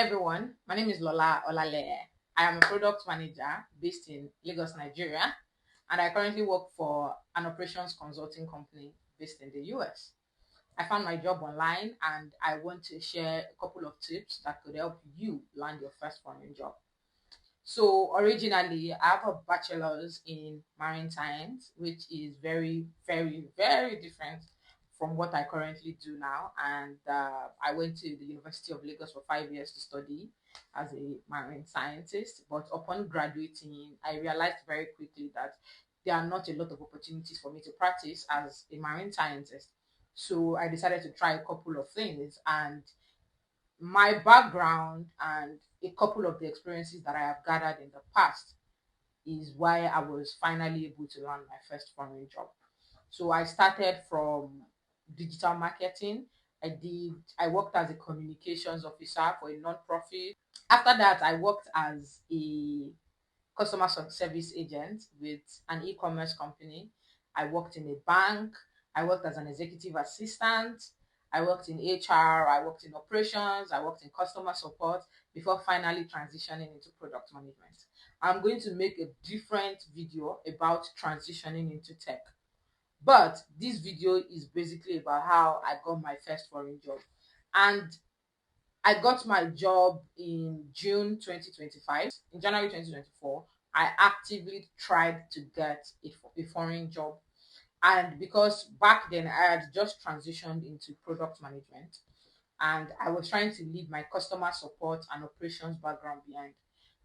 everyone, my name is Lola Olale. I am a product manager based in Lagos, Nigeria, and I currently work for an operations consulting company based in the US. I found my job online and I want to share a couple of tips that could help you land your first foreign job. So originally, I have a bachelor's in marine science, which is very, very, very different from what I currently do now. And I went to the University of Lagos for 5 years to study as a marine scientist. But upon graduating, I realized very quickly that there are not a lot of opportunities for me to practice as a marine scientist. So I decided to try a couple of things, and my background and a couple of the experiences that I have gathered in the past is why I was finally able to land my first foreign job. So I started from digital marketing. I worked as a communications officer for a non-profit. After that, I worked as a customer service agent with an e-commerce company. I worked in a bank. I worked as an executive assistant. I worked in HR. I worked in operations. I worked in customer support before finally transitioning into product management. I'm going to make a different video about transitioning into tech. But this video is basically about how I got my first foreign job. And I got my job in June 2025. In January 2024, I actively tried to get a foreign job. And because back then I had just transitioned into product management and I was trying to leave my customer support and operations background behind.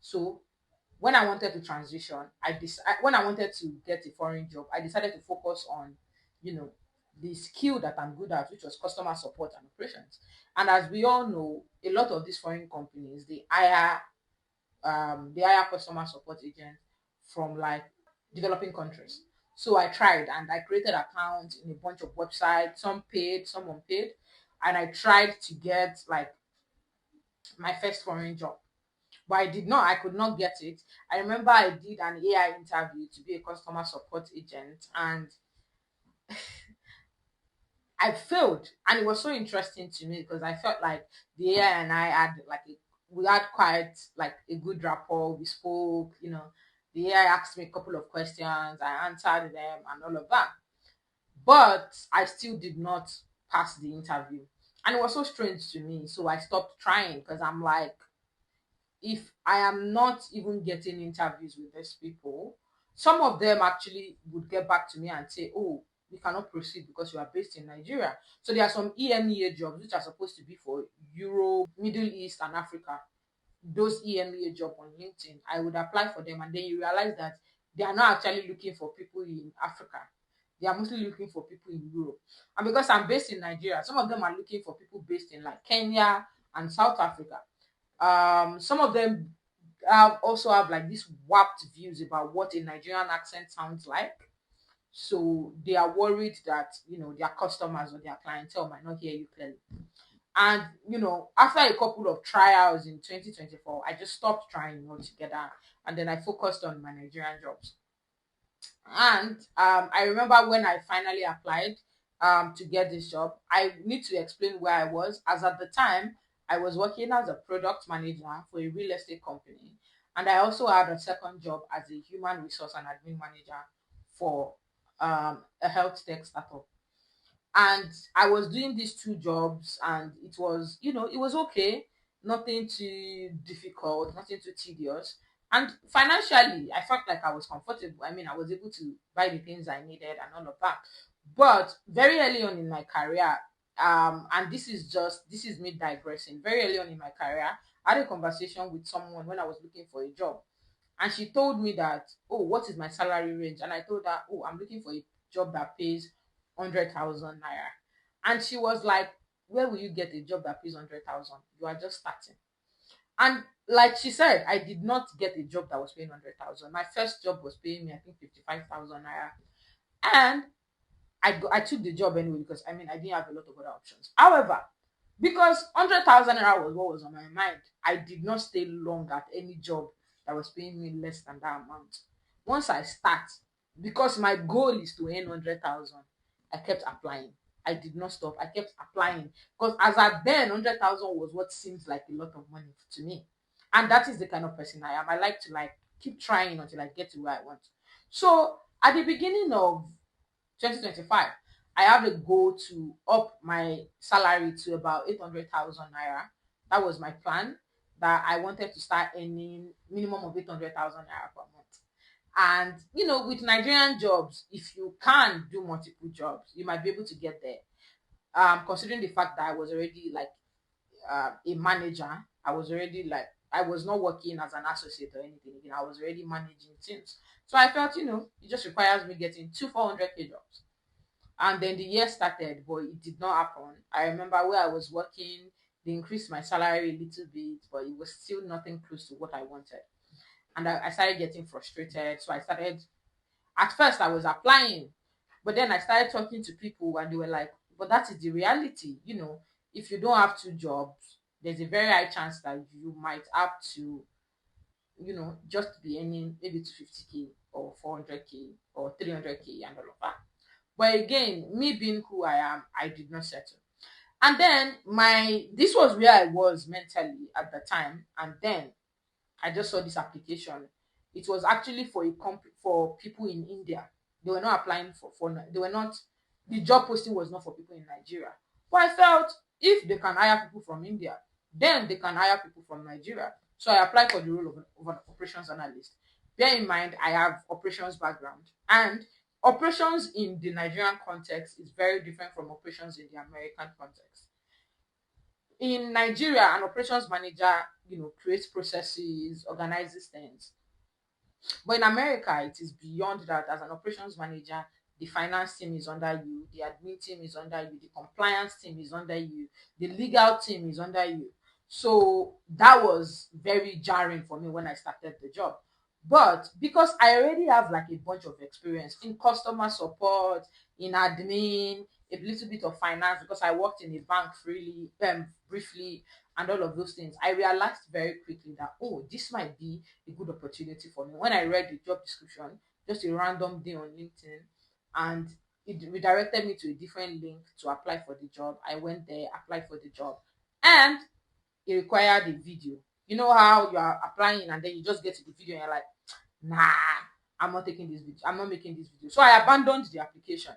So when I wanted to transition, when I wanted to get a foreign job, I decided to focus on, you know, the skill that I'm good at, which was customer support and operations. And as we all know, a lot of these foreign companies they hire customer support agents from like developing countries. So I tried and I created accounts in a bunch of websites, some paid, some unpaid, and I tried to get like my first foreign job, but I could not get it. I remember I did an AI interview to be a customer support agent and I failed. And it was so interesting to me because I felt like the AI and I had we had quite like a good rapport. We spoke, the AI asked me a couple of questions, I answered them and all of that. But I still did not pass the interview. And it was so strange to me. So I stopped trying because I'm like, if I am not even getting interviews with these people, some of them actually would get back to me and say, "Oh, we cannot proceed because you are based in Nigeria." So there are some EMEA jobs which are supposed to be for Europe, Middle East, and Africa. Those EMEA jobs on LinkedIn, I would apply for them, and then you realize that they are not actually looking for people in Africa. They are mostly looking for people in Europe. And because I'm based in Nigeria, some of them are looking for people based in like Kenya and South Africa. Some of them also have like these warped views about what a Nigerian accent sounds like. So they are worried that their customers or their clientele might not hear you clearly. And after a couple of trials in 2024, I just stopped trying altogether, and then I focused on my Nigerian jobs. And I remember when I finally applied to get this job, I need to explain where I was, as at the time I was working as a product manager for a real estate company, and I also had a second job as a human resource and admin manager for a health tech startup. And I was doing these two jobs, and it was okay, nothing too difficult, nothing too tedious. And financially, I felt like I was comfortable. I mean, I was able to buy the things I needed and all of that. But very early on in my career, and this is me digressing. Very early on in my career, I had a conversation with someone when I was looking for a job, and she told me that, "Oh, what is my salary range?" And I told her, "Oh, I'm looking for a job that pays 100,000 naira." And she was like, "Where will you get a job that pays 100,000? You are just starting." And like she said, I did not get a job that was paying 100,000. My first job was paying me, I think, 55,000 naira. And I took the job anyway because I didn't have a lot of other options. However, because 100,000 naira was what was on my mind, I did not stay long at any job that was paying me less than that amount. Once I start, because my goal is to earn 100,000, I kept applying. I did not stop. I kept applying because as at then, 100,000 was what seems like a lot of money to me, and that is the kind of person I am. I like to like keep trying until I get to where I want. So at the beginning of 2025, I have a goal to up my salary to about 800,000 naira. That was my plan. That I wanted to start earning minimum of 800,000 naira per month. And with Nigerian jobs, if you can do multiple jobs, you might be able to get there. Considering the fact that I was already like a manager, I was already like I was not working as an associate or anything again. I was already managing teams. So I felt, it just requires me getting two 400k jobs. And then the year started, but it did not happen. I remember where I was working, they increased my salary a little bit, but it was still nothing close to what I wanted. And I started getting frustrated. So I started, at first, I was applying, but then I started talking to people and they were like, but that is the reality. If you don't have two jobs, there's a very high chance that you might have to, just be earning maybe 250k or 400k or 300k and all of that. But again, me being who I am, I did not settle. And then this was where I was mentally at the time. And then I just saw this application. It was actually for for people in India. They were not applying they were not the job posting was not for people in Nigeria. But I felt if they can hire people from India, then they can hire people from Nigeria. So I applied for the role of an operations analyst. Bear in mind, I have operations background, and operations in the Nigerian context is very different from operations in the American context. In Nigeria, an operations manager, creates processes, organizes things. But in America, it is beyond that. As an operations manager, the finance team is under you, the admin team is under you, the compliance team is under you, the legal team is under you. So that was very jarring for me when I started the job. But because I already have like a bunch of experience in customer support, in admin, a little bit of finance, because I worked in a bank briefly, and all of those things, I realized very quickly that, oh, this might be a good opportunity for me. When I read the job description, just a random day on LinkedIn, and it redirected me to a different link to apply for the job. I went there, applied for the job, and it required a video. You know how you are applying and then you just get to the video and you're like, nah, I'm not taking this video. I'm not making this video. So I abandoned the application.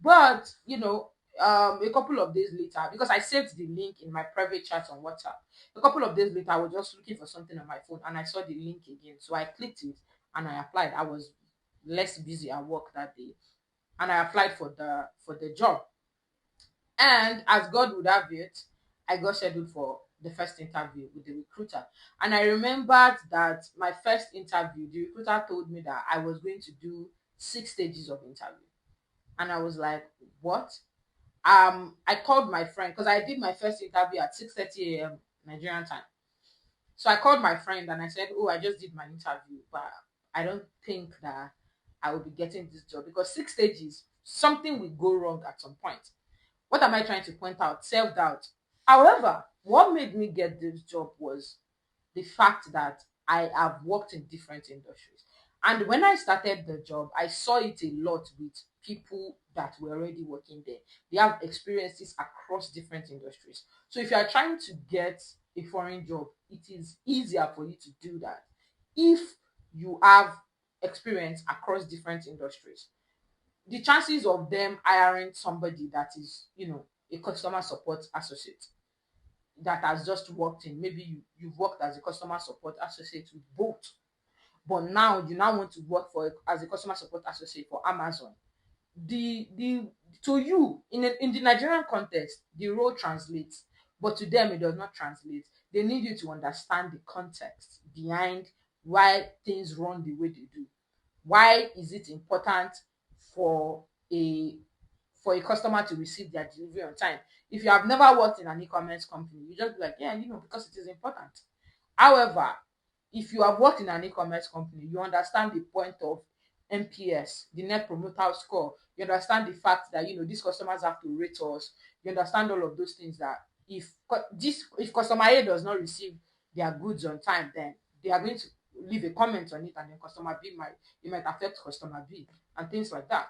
But a couple of days later, because I saved the link in my private chat on WhatsApp, a couple of days later, I was just looking for something on my phone and I saw the link again. So I clicked it and I applied. I was less busy at work that day, and I applied for the job. And as God would have it, I got scheduled for the first interview with the recruiter. And I remembered that my first interview, the recruiter told me that I was going to do 6 stages of interview. And I was like, what? I called my friend because I did my first interview at 6:30 a.m. Nigerian time. So I called my friend and I said, oh, I just did my interview, but I don't think that I will be getting this job because 6 stages, something will go wrong at some point. What am I trying to point out? Self-doubt. However, what made me get this job was the fact that I have worked in different industries. And when I started the job, I saw it a lot with people that were already working there. They have experiences across different industries. So if you are trying to get a foreign job, it is easier for you to do that if you have experience across different industries. The chances of them hiring somebody that is, a customer support associate that has just worked in, maybe you've worked as a customer support associate with both, but now you now want to work as a customer support associate for Amazon. The To you in the Nigerian context, the role translates, but to them it does not translate. They need you to understand the context behind why things run the way they do. Why is it important for a for a customer to receive their delivery on time? If you have never worked in an e-commerce company, you just be like, yeah, because it is important. However, if you have worked in an e-commerce company, you understand the point of NPS, the net promoter score. You understand the fact that these customers have to rate us. You understand all of those things, that if customer A does not receive their goods on time, then they are going to leave a comment on it, and then customer B might affect customer B and things like that.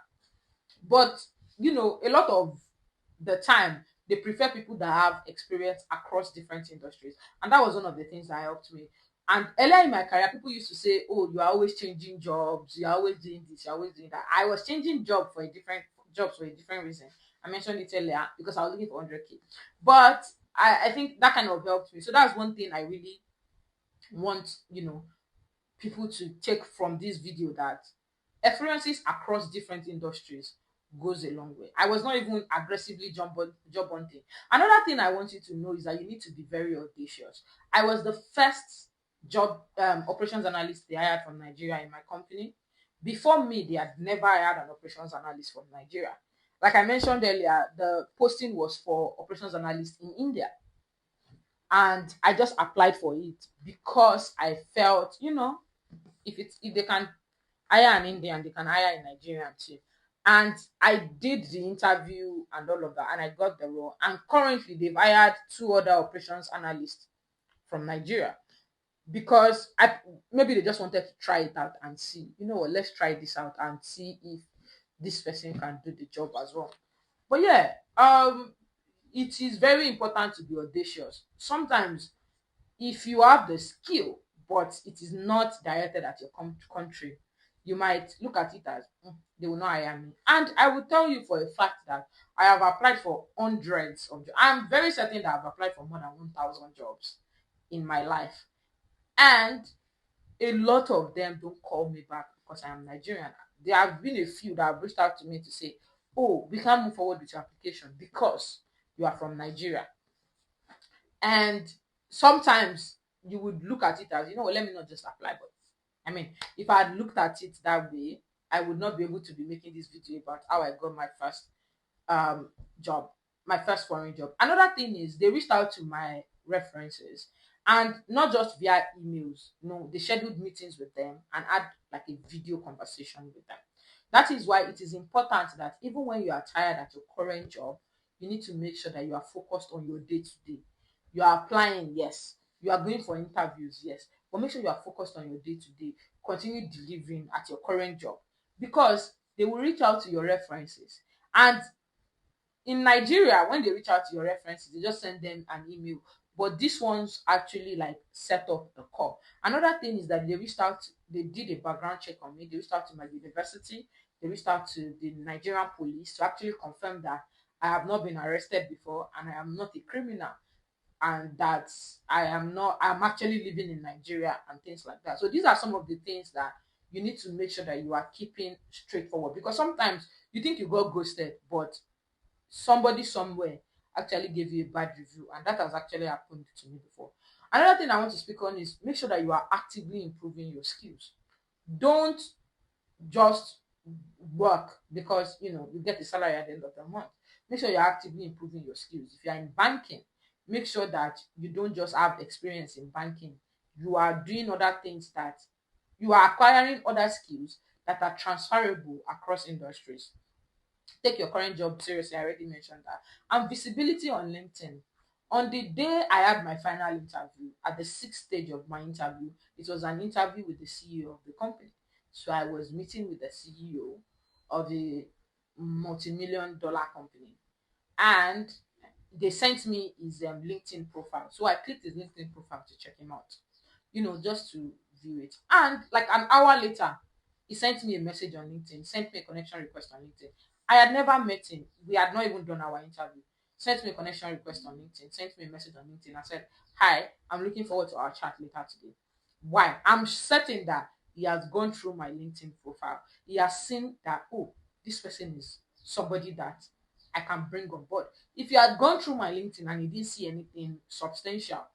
But a lot of the time, they prefer people that have experience across different industries. And that was one of the things that helped me. And earlier in my career, people used to say, oh, you are always changing jobs, you're always doing this, you're always doing that. I was changing jobs for a different reason. I mentioned it earlier because I was looking for 100K. But I think that kind of helped me. So that's one thing I really want, people to take from this video, that experiences across different industries goes a long way. I was not even aggressively job hunting. Another thing I want you to know is that you need to be very audacious. I was the first job operations analyst they hired from Nigeria in my company. Before me, they had never hired an operations analyst from Nigeria. Like I mentioned earlier, the posting was for operations analyst in India, and I just applied for it because I felt, if they can hire an Indian, they can hire a Nigerian too. And I did the interview and all of that, and I got the role. And currently, they've hired two other operations analysts from Nigeria because I maybe they just wanted to try it out and see. You know what? Let's try this out and see if this person can do the job as well. But yeah, it is very important to be audacious. Sometimes if you have the skill but it is not directed at your country, you might look at it as, they will not hire me. And I will tell you for a fact that I have applied for hundreds of jobs. I'm very certain that I've applied for more than 1,000 jobs in my life, and a lot of them don't call me back because I am Nigerian. There have been a few that have reached out to me to say, oh, we can't move forward with your application because you are from Nigeria. And sometimes you would look at it as, let me not just apply. But I mean, if I had looked at it that way, I would not be able to be making this video about how I got my first job, my first foreign job. Another thing is they reached out to my references, and not just via emails. No, they scheduled meetings with them and had like a video conversation with them. That is why it is important that even when you are tired at your current job, you need to make sure that you are focused on your day to day. You are applying, yes. You are going for interviews, yes. But make sure you are focused on your day to day. Continue delivering at your current job, because they will reach out to your references. And in Nigeria, when they reach out to your references, they just send them an email. But these ones actually like set up a call. Another thing is that they did a background check on me. They reached out to my university, they reached out to the Nigerian police to actually confirm that I have not been arrested before and I am not a criminal, and that I'm actually living in Nigeria and things like that. So these are some of the things that you need to make sure that you are keeping straightforward, because sometimes you think you got ghosted, but somebody somewhere actually gave you a bad review, and that has actually happened to me before. Another thing I want to speak on is make sure that you are actively improving your skills. Don't just work because you get a salary at the end of the month. Make sure you're actively improving your skills. If you're in banking, make sure that you don't just have experience in banking. You are doing other things, that you are acquiring other skills that are transferable across industries. Take your current job seriously. I already mentioned that. And visibility on LinkedIn. On the day I had my final interview, at the sixth stage of my interview, it was an interview with the CEO of the company. So I was meeting with the CEO of a multi-million dollar company, and they sent me his LinkedIn profile. So I clicked his LinkedIn profile to check him out, just to view it. And like an hour later, he sent me a message on LinkedIn, sent me a connection request on LinkedIn. I had never met him. We had not even done our interview. Sent me a connection request on LinkedIn, sent me a message on LinkedIn. I said, hi, I'm looking forward to our chat later today. Why? I'm certain that he has gone through my LinkedIn profile. He has seen that, oh, this person is somebody that I can bring on board. If he had gone through my LinkedIn and he didn't see anything substantial,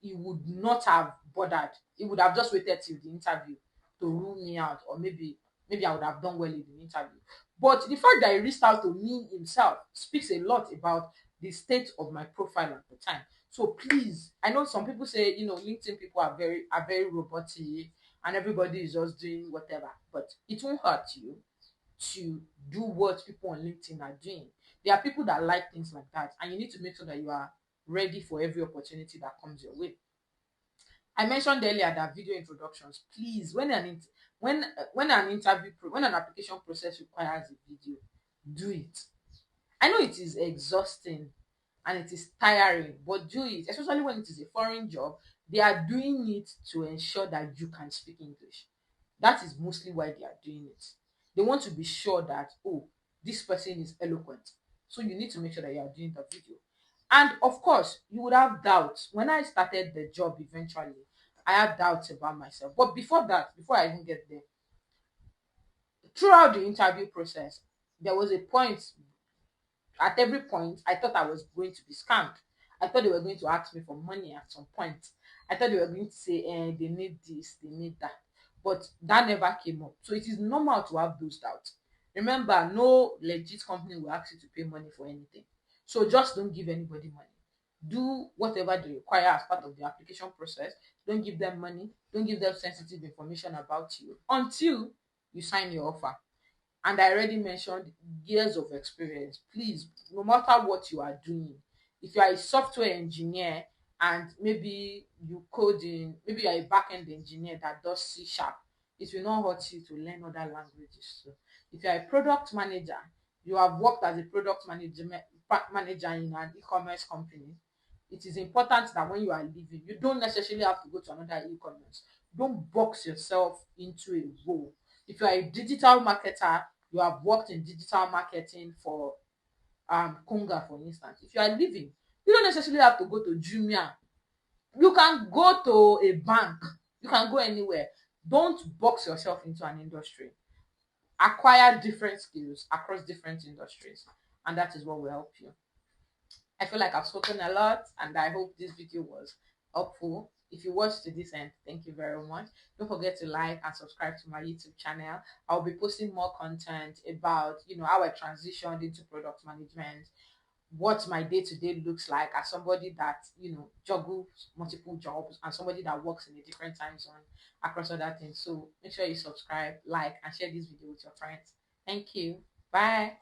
he would not have bothered. He would have just waited till the interview to rule me out, or maybe I would have done well in the interview. But the fact that he reached out to me himself speaks a lot about the state of my profile at the time. So please, I know some people say, LinkedIn people are very robotic and everybody is just doing whatever, but it won't hurt you to do what people on LinkedIn are doing. There are people that like things like that, and you need to make sure that you are ready for every opportunity that comes your way. I mentioned earlier that video introductions. Please, when an application process requires a video, do it. I know it is exhausting and it is tiring, but do it, especially when it is a foreign job. They are doing it to ensure that you can speak English. That is mostly why they are doing it. They want to be sure that, oh, this person is eloquent. So you need to make sure that you are doing the video. And of course, you would have doubts. When I started the job eventually, I had doubts about myself. But before that, before I even get there, throughout the interview process, there was a point, at every point, I thought I was going to be scammed. I thought they were going to ask me for money at some point. I thought they were going to say, they need this, they need that. But that never came up. So it is normal to have those doubts. Remember, no legit company will ask you to pay money for anything. So just don't give anybody money. Do whatever they require as part of the application process. Don't give them money. Don't give them sensitive information about you until you sign your offer. And I already mentioned years of experience. Please, no matter what you are doing, if you are a software engineer and maybe you code in, maybe you are a back-end engineer that does C sharp, it will not hurt you to learn other languages. So if you are a product manager, you have worked as a manager in an e-commerce company, it is important that when you are leaving, you don't necessarily have to go to another e-commerce. Don't box yourself into a role. If you are a digital marketer, you have worked in digital marketing for Konga, for instance. If you are leaving, you don't necessarily have to go to Jumia. You can go to a bank. You can go anywhere. Don't box yourself into an industry. Acquire different skills across different industries, and that is what will help you. I feel like I've spoken a lot, and I hope this video was helpful. If you watched to this end, thank you very much. Don't forget to like and subscribe to my YouTube channel. I'll be posting more content about, how I transitioned into product management, what my day-to-day looks like as somebody that, juggles multiple jobs and somebody that works in a different time zone across other things. So make sure you subscribe, like, and share this video with your friends. Thank you. Bye.